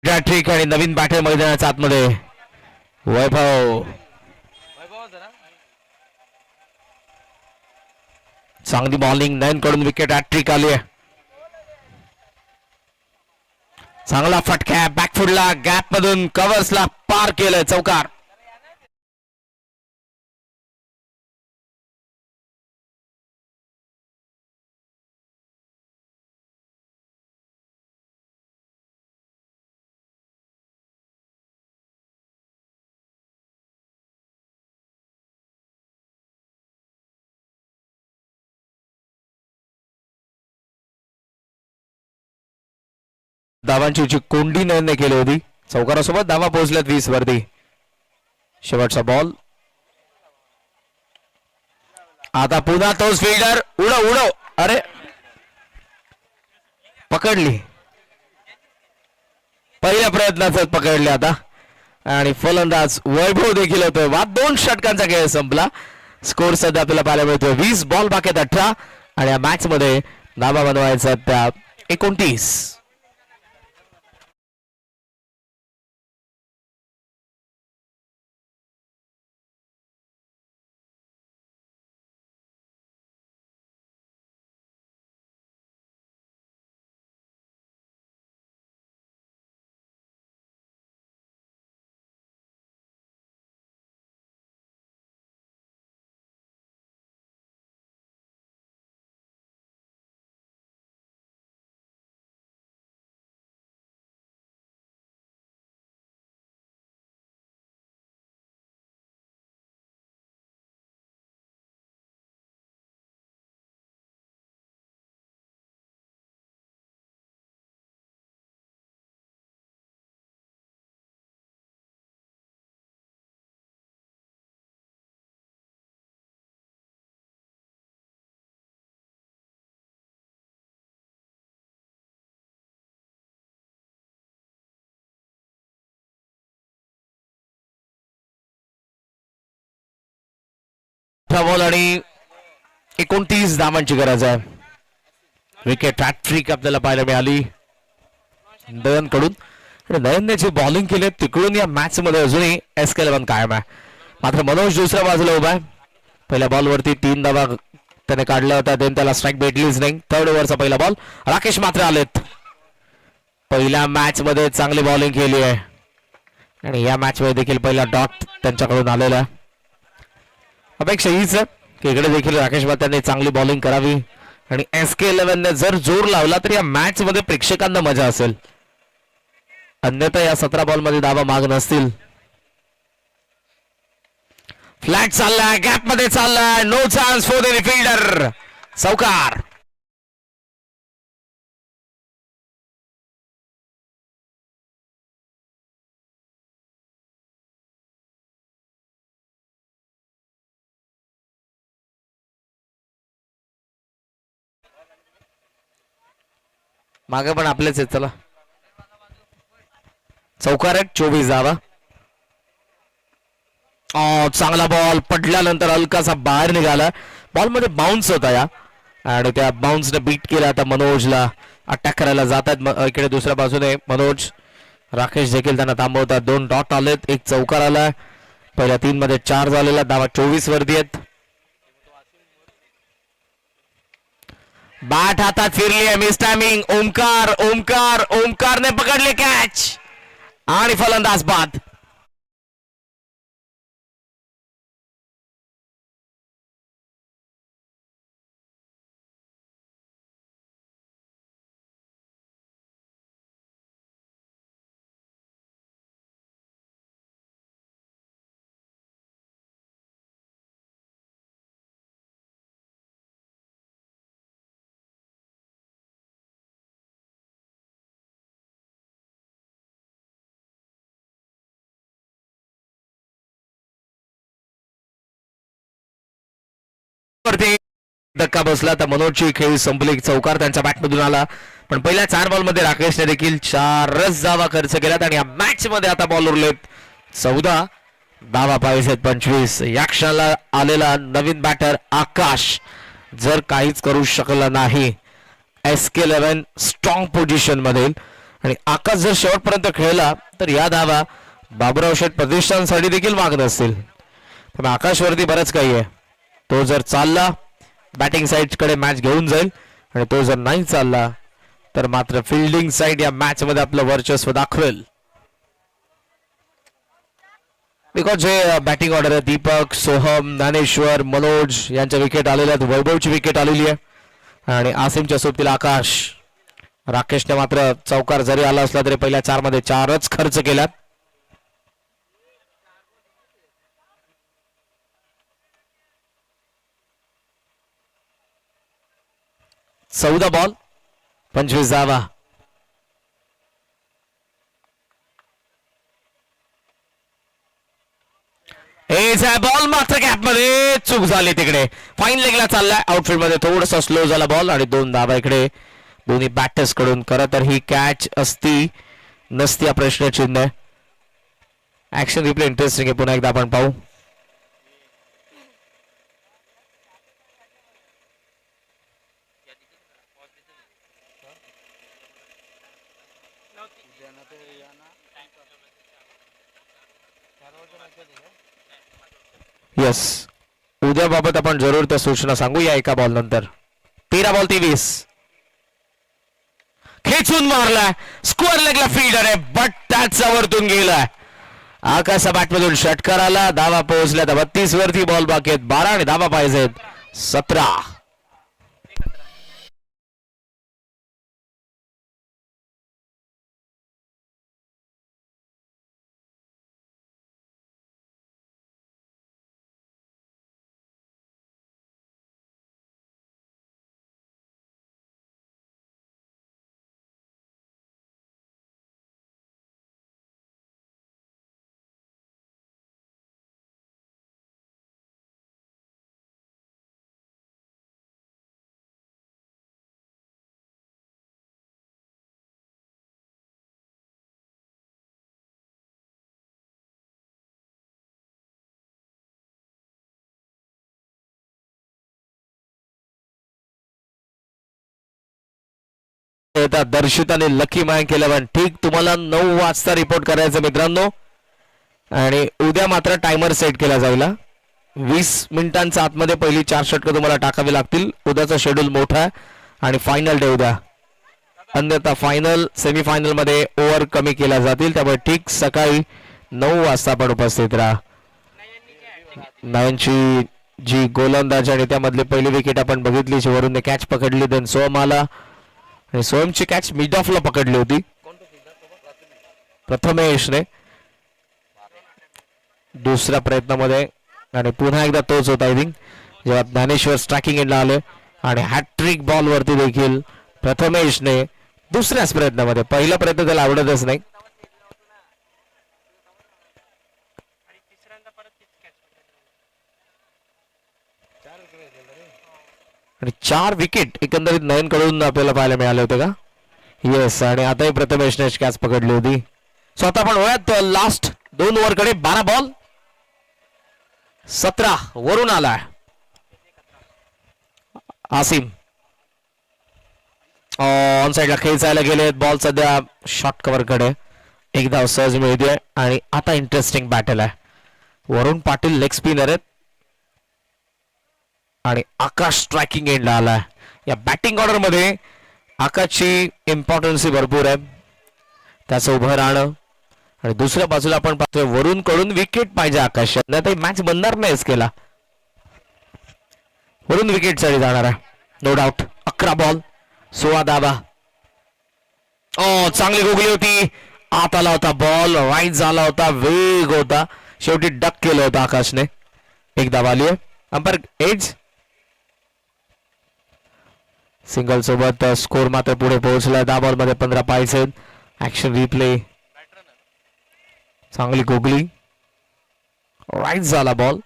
हॅट्रिक आणि नवीन बॅटर मैदानाच्या आतमध्ये वैभव. चांगली बॉलिंग. नयन कडून विकेट. हॅट्रिक आली आहे. चांगला फटका बॅकफुटला गॅप मधून कव्हर्सला पार केलंय. चौकार. धावांची जी कोंडी नयनने केली होती. चौकारासोबत धावा पोहोचल्यात 20 वरती. शेवटचा बॉल. आता पुन्हा तोच फिल्डर. उडव उडव. अरे पकडली, पहिल्या प्रयत्नातच पकडले आता. आणि फलंदाज वैभव देखील होतोय. वा 2 षटकांचा खेळ संपला. स्कोर सध्या आपल्याला पाहायला मिळतोय 20 बॉल बाकी 18 आणि या मॅच मध्ये धाबा बनवायचा त्या 29. बॉल आणि 29 धावांची गरज आहे. विकेट हॅट्रिक आपल्याला पाहायला मिळाली नयन कडून. नयनने जे बॉलिंग केले तिकडून या मॅच मध्ये अजूनही SK11 कायम आहे. मात्र मनोज दुसऱ्या बाजूला उभा आहे. पहिल्या बॉल वरती 3 धावा त्याने काढल्या होत्या, त्याला स्ट्राईक भेटलीच नाही. 3rd ओव्हरचा पहिला बॉल. राकेश मात्र आलेत. पहिल्या मॅच मध्ये चांगली बॉलिंग केली आहे आणि या मॅच मध्ये देखील पहिला डॉट त्यांच्याकडून आलेला आहे. अपेक्षा हीच आहे की इकडे देखील राकेश त्यांनी चांगली बॉलिंग करावी आणि SK11 ने जर जोर लावला तर या मॅच मध्ये प्रेक्षकांना मजा असेल. अन्यथा या 17 बॉल मध्ये धावा माग नसतील. फ्लॅट चाललाय, गॅप मध्ये चाललाय, no chance for the fielder. चौकार. मागे पण आपलेच आहेत. चला चौकार आहे. 24 धावा. चांगला बॉल पडल्यानंतर हलकासा बाहेर निघाला. बॉल मध्ये बाउन्स होता या आणि त्या बाउन्सने बीट केला. आता मनोजला अटॅक करायला जातात. इकडे दुसऱ्या बाजूने मनोज, राकेश देखील त्यांना थांबवतात. 2 डॉट आलेत, 1 चौकार आलाय. पहिल्या 3 मध्ये 4 झालेला. धावा 24 वरती आहेत. बॅट हातात फिरली आहे. Miss timing. ओमकारने पकडले कॅच आणि फलंदाज बाद. धक्का बसला तर मनोजची खेळी संपली. चौकार त्यांच्या बॅटमधून आला. पण पहिल्या 4 बॉल मध्ये राकेशने देखील 4 धावा खर्च केल्यात आणि या मॅच मध्ये आता बॉल उरलेत 14. धावा पाहिजे 25. या क्षणाला आलेला नवीन बॅटर आकाश जर काहीच करू शकला नाही. SK11 स्ट्रॉंग पोझिशन मध्ये आणि आकाश जर शेवटपर्यंत खेळला तर या धावा बाबुराव शेठ प्रतिष्ठानसाठी देखील मागत असतील. पण आकाशवरती बरंच काही आहे. तो जर चालला बॅटिंग साइड कडे मॅच घेऊन जाईल आणि तो जर नाही चालला तर मात्र फिल्डिंग साइड या मॅच मध्ये आपलं वर्चस्व दाखवेल. बिकॉज जे बॅटिंग ऑर्डर आहे दीपक, सोहम, ज्ञानेश्वर, मनोज यांच्या विकेट आलेल्या आहेत. वैभवची विकेट आलेली आहे आणि आसिमच्या सोबतीला आकाश. राकेशने मात्र चौकार जरी आला असला तरी पहिल्या 4 मध्ये 4च खर्च केल्यात. चौदा बॉल 25 धावा. बॉल मात्र गॅप मध्ये चूक झाली. तिकडे फाईन लेगला चाललाय. आउटफील्ड मध्ये थोडासा स्लो झाला बॉल आणि 2 धावा इकडे दोन्ही बॅटर्स कडून. खरं तर ही कॅच असती नसती हा प्रश्नचिन्ह आहे. ऍक्शन रिप्ले इंटरेस्टिंग आहे, पुन्हा एकदा आपण पाहू. येस, उद्याबाबत आपण जरूर त्या सूचना सांगूया एका बॉल नंतर. 13 बॉल 23. खेचून मारलाय, स्क्वेअर लेगला फील्डर आहे, बट त्याचा वरतून गेलाय. आकाशा बॅटमधून षटकार आला, धावा पोहोचल्या. 32 वरती बॉल बाकी आहेत, 12 आणि धावा पाहिजेत 17. दर्शित आणि लकी मॅन केलं, पण ठीक तुम्हाला 9 वाजता रिपोर्ट करायचं मित्रांनो. आणि उद्या मात्र टायमर सेट केला जाईल. 20 मिनिटांच्या आतमध्ये पहिली 4 षटकं तुम्हाला टाकावी लागतील. उद्याचा शेड्यूल मोठा आहे आणि फायनल डे उद्या. अन्यथा फायनल सेमीफायनल मध्ये ओव्हर कमी केल्या जातील, त्यामुळे ठीक सकाळी 9 वाजता आपण उपस्थित राहा. नयनची जी गोलंदाज आणि त्यामधली पहिली विकेट आपण बघितली, वरून कॅच पकडली. देन सोम आला आणि सोमची कॅच मिड ऑफला पकडली होती प्रथमेशने दुसऱ्या प्रयत्नामध्ये. आणि पुन्हा एकदा तोच होता आय थिंक, जेव्हा ज्ञानेश्वर स्ट्रायकिंग एंडला आले. आणि हॅट्रिक बॉल वरती देखील प्रथमेशने दुसऱ्याच प्रयत्नामध्ये. पहिला प्रयत्न त्याला आवडतच नाही. आणि 4 विकेट एकंदरीत नयन कडून आपल्याला पाहायला मिळाले होते का. येस, आणि आताही प्रथमेशने कॅच पकडली होती. सो आता आपण वळूयात लास्ट 2 ओव्हर कडे. 12 बॉल 17 वरून आलाय आसिम. ऑन साइडला खेचायला गेले बॉल, सध्या शॉर्ट कव्हर कडे. एक धाव सहज मिळते. आणि आता इंटरेस्टिंग बॅटल आहे. वरुण पाटील लेग स्पिनर आहेत आणि आकाश स्ट्रायकिंग एंडला आलाय. या बॅटिंग ऑर्डर मध्ये आकाशची इम्पॉर्टन्स भरपूर आहे, त्याचं उभं राहणं. आणि दुसऱ्या बाजूला आपण पाहतोय वरुण कडून विकेट पाहिजे आकाश, नाही तर मॅच बनणार नाहीच केला. वरुण विकेट साठी जाणार आहे नो डाऊट. 11 बॉल 16 धावा. चांगली गोगली होती, आत आला होता बॉल, राईट झाला होता, वेग होता, शेवटी डक केलं होतं आकाशने. एक धावा आली आहे. अंपायर एज सिंगल सोबत स्कोर मात्र पुढे पोहोचला. 10 बॉल मध्ये 15 पाहिजे. ऍक्शन रिप्ले, चांगली गोगली, राईट झाला बॉल.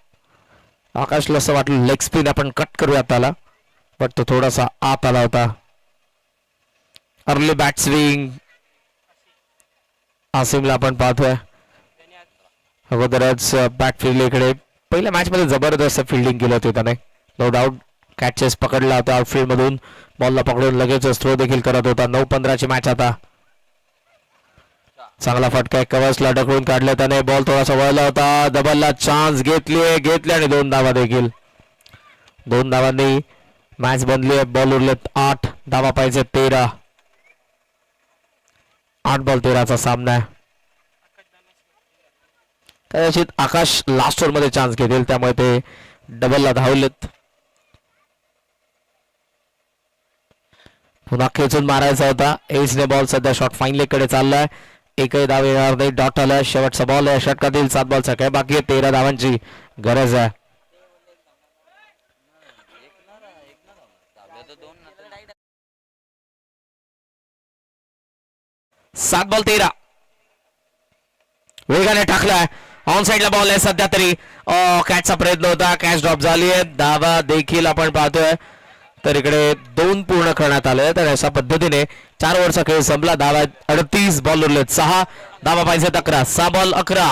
आकाशला असं वाटलं लेग स्पिन आपण कट करूया त्याला, बट तो थोडासा आत आला होता. अर्ली बॅट स्विंग आसिमला आपण पाहतोय. अगोदरच बॅट फिल्ड इकडे पहिल्या मॅच मध्ये जबरदस्त फिल्डिंग केली होती त्याने नो डाऊट. कॅचेस पकडला होता आउटफील्ड मधून, बॉलला पकडून लगेच थ्रो देखील करत होता. 9-15 ची मॅच आता. चांगला फटका कव्हर्सला ढकलून काढला त्याने. बॉल थोडासा वळला होता, डबलला चान्स घेतली आणि 2 धावा देखील. 2 धावांनी मॅच बनली आहे. बॉल उरलेत 8, धावा पाहिजे 13. 8 बॉल 13चा सामना आहे. कदाचित आकाश लास्ट ओव्हर मध्ये चान्स घेतील, त्यामुळे ते डबलला धावलेत. पुन्हा खेचून मारायचा होता. एजने बॉल सध्या शॉर्ट फाईन लेग कडे चाललाय. एकही धाव येणार नाही. डॉट आलाय. शेवटचा बॉल आहे षटकातील. 7 बॉलचा काय बाकी आहे. 13 धावांची गरज आहे. 7 बॉल 13. वेगाने टाकलाय. ऑन साइडला बॉल आहे सध्या तरी. कॅचचा प्रयत्न होता, कॅच ड्रॉप झाली आहे. धावा देखील आपण पाहतोय तर इकडे 2 पूर्ण करण्यात आले आहेत आणि अशा पद्धतीने 4 ओव्हरचा खेळ संपला. धावा 38, बॉल उरलेत 6, धावा पाहिजेत 11, 6 बॉल 11.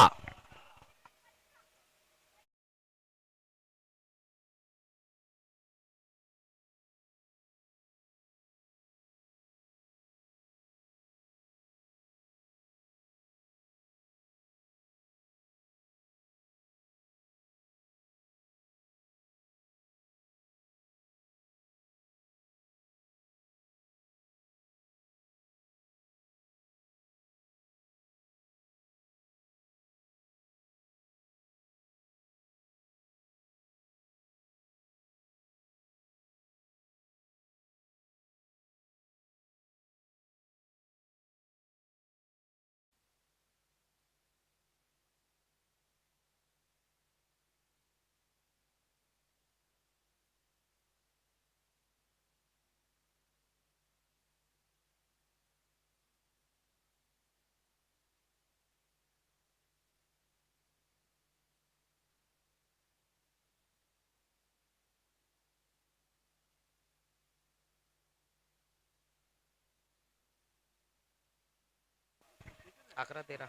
अकरा तेरा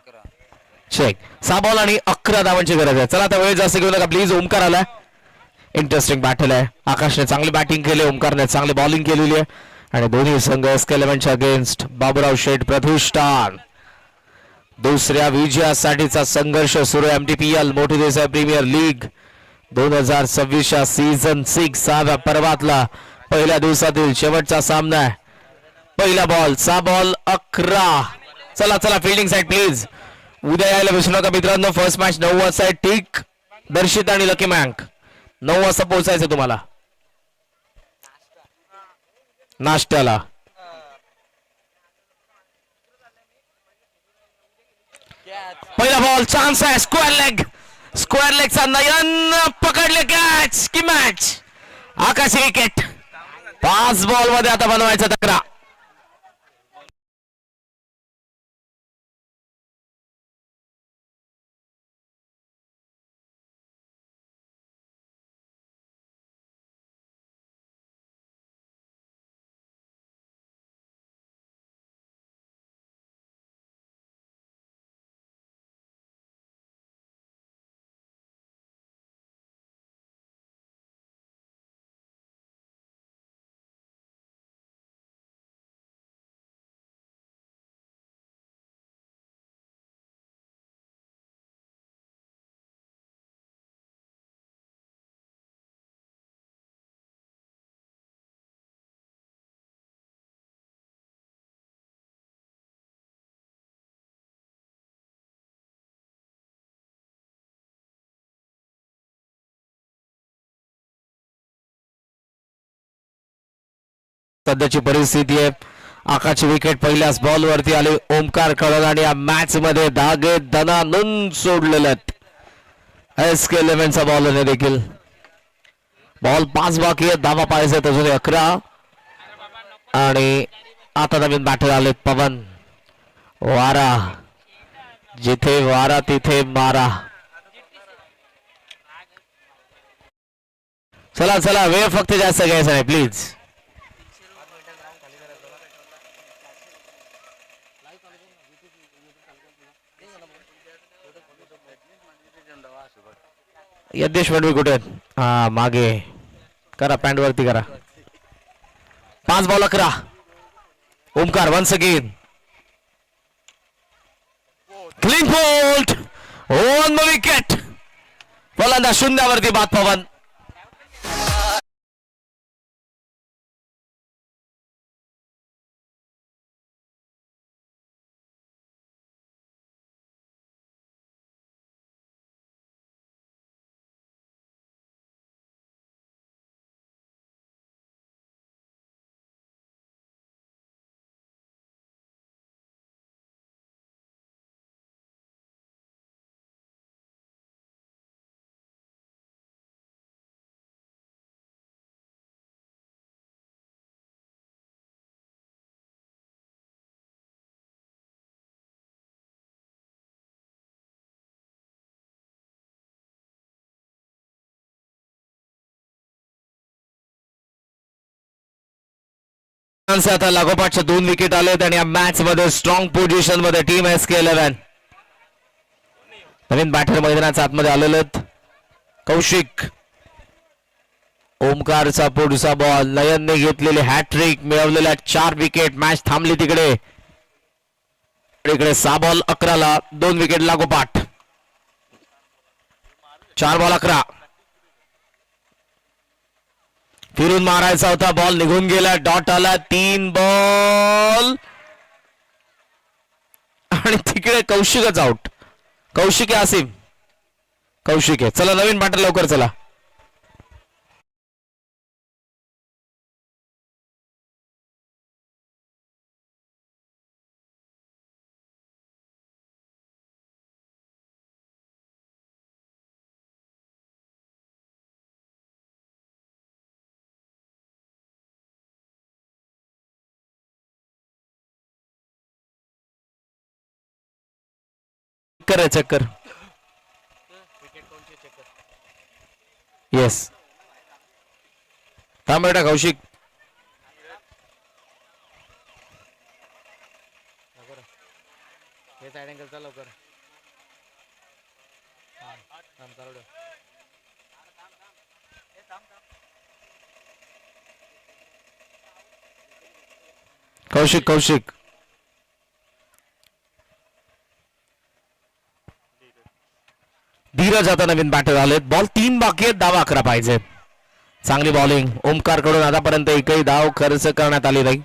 चेक. 6 बॉल आणि 11 धावांची गरज आहे. चला आता वेळ जास्त घेऊ नका प्लीज. ओमकार आलाय. इंटरेस्टिंग बॅटल आहे. आकाशने चांगली बॅटिंग केली, ओमकारने चांगली बॉलिंग केलेली आहे आणि दोन्ही संघ SK11च्या अगेन्स्ट बाबूराव शेठ प्रतिष्ठान. दुसऱ्या विजयासाठीचा संघर्ष सुरू आहे. MTPL मोठी देसाई प्रीमियर लीग 2026च्या सीझन 6 6व्या पर्वातला पहिल्या दिवसातील शेवटचा सामना आहे. पहिला बॉल 6 बॉल 11. चला चला फिल्डिंग साईड प्लीज. उद्या यायला विसरू नका मित्रांनो. फर्स्ट मॅच 9 वाजता आहे. ठीक दर्शित आणि लकी मँक 9 वाजता पोहोचायचं तुम्हाला नाश्त्याला. पहिला बॉल चान्स आहे. स्क्वेअर लेगचा नयन पकडले कॅच की मॅच. आकाशी विकेट. 5 बॉल मध्ये आता बनवायचा 11. सध्याची परिस्थिती आहे. आकाशची विकेट पहिल्याच बॉल वरती आली. ओमकार कळल आणि या मॅच मध्ये धागे दणानून सोडलेले आहेत. SK11चा बॉल देखील. बॉल 5 बाकी आहेत. धावा पाहिजेत अजून 11 आणि आता नवीन बॅटर आलेत. पवन वारा, जिथे वारा तिथे मारा. चला चला वेळ फक्त जास्त घ्यायचा नाही प्लीज. यज्ञेश मंडवी कुठे आहेत? हा मागे करा, पॅन्ट वरती करा. 5 ball 11. Omkar once again clean bowled on wicket. फलंदाज शून्यावरती बाद. पवन आता लागोपाठच्या 2 विकेट आलेत आणि या मॅच मध्ये स्ट्रॉंग पोझिशन मध्ये टीम SK11. नवीन बॅटर मैदानाच्या आतमध्ये आलेले कौशिक. ओमकारचा पुढचा बॉल. नयनने घेतलेली हॅट्रिक, मिळवलेल्या 4 विकेट. मॅच थांबली तिकडे. इकडे 6 बॉल 11ला 2 विकेट लागोपाठ. 4 बॉल 11. फिरून मारायचा होता, बॉल निघून गेला, डॉट आला. 3 बॉल आणि तिकडे कौशिकच आउट. कौशिक आहे आसिम. कौशिक आहे. चला नवीन बॅटर लवकर चला. चेक कर चेक कर. येस थांब बेटा कौशिक. हे साइड अँगल चा लवकर. कौशिक कौशिक. धीरज आता नवीन बॅटर आलेत. बॉल 3 बाकी आहेत, धावा 11 पाहिजे. चांगली बॉलिंग ओमकार कडून. आतापर्यंत एकही धाव खर्च करण्यात आली नाही.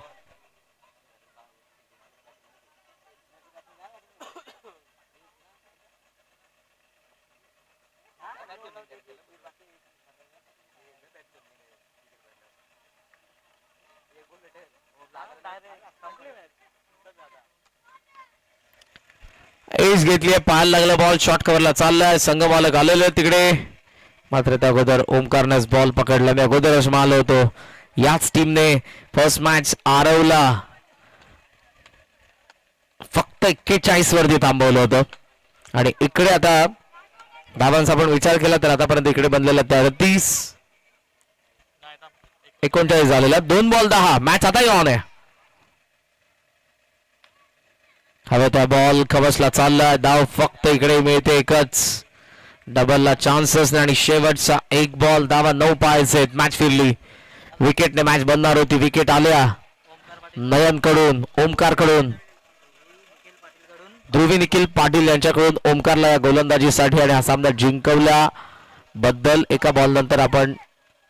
एज घेतली, पाहायला लागला बॉल. शॉर्ट कव्हरला चाललाय. संघमालक आलेले तिकडे, मात्र त्या अगोदर ओमकारनेच बॉल पकडला. मी अगोदरच आलो होतो. याच टीमने फर्स्ट मॅच आरवला फक्त 41 वरती थांबवलं होतं. आणि इकडे आता धावांचा आपण विचार केला तर आतापर्यंत इकडे बनलेला 33 39 झालेला. 2 बॉल 10. मॅच आताही ऑन आहे. हवा त्या बॉल कवचला चालला. धाव फक्त इकडे मिळते एकच. डबलला चान्सेस नाही. आणि शेवटचा 1 बॉल. धावा 9 पाहायचे. मॅच फिरली. विकेटने मॅच बनणार होती. विकेट आल्या नयन कडून, ओमकार कडून, ध्रुवी निखिल पाटील यांच्याकडून ओमकारला या गोलंदाजीसाठी. आणि हा सामना जिंकवल्याबद्दल एका बॉल नंतर आपण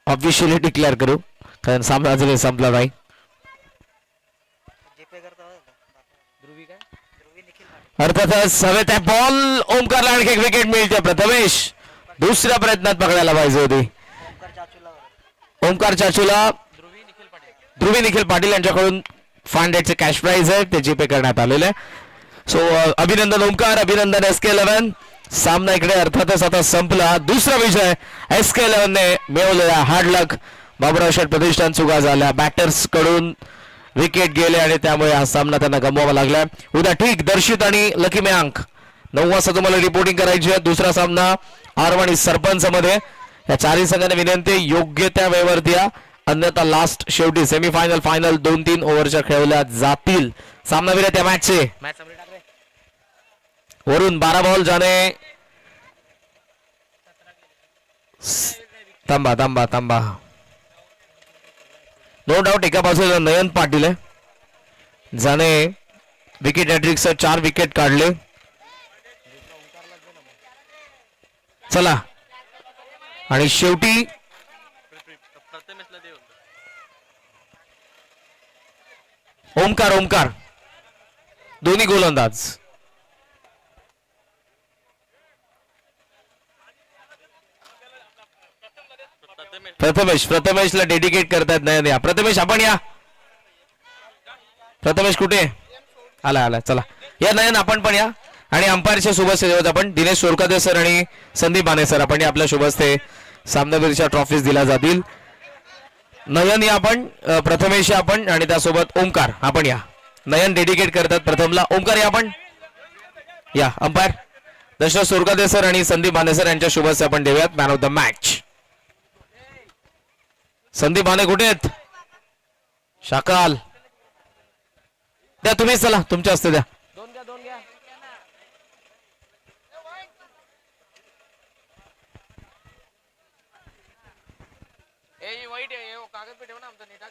ऑफिशियली डिक्लेअर करू, कारण सामना अजूनही संपला नाही. अर्थातच हवे त्या बॉल. ओमकारला आणखी एक विकेट मिळते. प्रथमेश दुसऱ्या प्रयत्नात पकडायला पाहिजे होती. ओमकार चाचूला ध्रुवी निखिल पाटील यांच्याकडून 500 कॅश प्राइज आहे, ते जीपे करण्यात आलेले. सो अभिनंदन ओमकार, अभिनंदन SK11. सामना इकडे अर्थातच आता संपला. दुसरा विजय SK11 ने मिळवलेला. हार्ड लक. बाबुराव शेठ प्रतिष्ठान चुका झाल्या. बॅटर्स कडून विकेट गेले आणि त्यामुळे हा सामना त्यांना गमवावा लागला. उद्या ठीक दर्शित आणि लकी मयांक 9 वाजता तुम्हाला रिपोर्टिंग करायची आहे. दुसरा सामना आरवाणी सरपंच मध्ये. या 4ही संघाने विनंती योग्य त्या वेळेवरती या, अन्यथा लास्ट शेवटी सेमीफायनल फायनल 2-3 ओव्हरच्या खेळवल्या जातील. सामनावीर त्या मॅचचे वरून 12 बॉल जाणे. थांबा थांबा थांबा. नो डाऊट एका बाजूला नयन पाटील आहे. जाणे विकेट हॅट्रिकसह 4 विकेट काढले. चला आणि शेवटी ओमकार दोन्ही गोलंदाज. प्रथमेशला डेडिकेट करतात. नाही या प्रथमेश, आपण या. प्रथमेश कुठे आला चला या. नयन आपण पण या. आणि अंपायरच्या शुभ सेवेत आपण दिनेश सोरकादे सर आणि संदीप बाने सर आपण आपल्या शुभ हस्ते सामनावीरच्या ट्रॉफीज दिल्या जातील. नयन या आपण, प्रथमेश या आपण, आणि त्यासोबत ओमकार आपण या. नयन डेडिकेट करतात प्रथमला. ओमकार या आपण या. अंपायर दशरथ सोरकादे सर आणि संदीप बाने सर यांच्या शुभ हस्ते आपण देऊयात man of the match. Sandeep बाने कुठे आहेत? शाकाल द्या तुम्हीच, चला तुमच्या हस्ते द्या. दोन घ्या, दोन घ्या. ए वाईट आहे, कागद पे ठेव ना आमचं नीट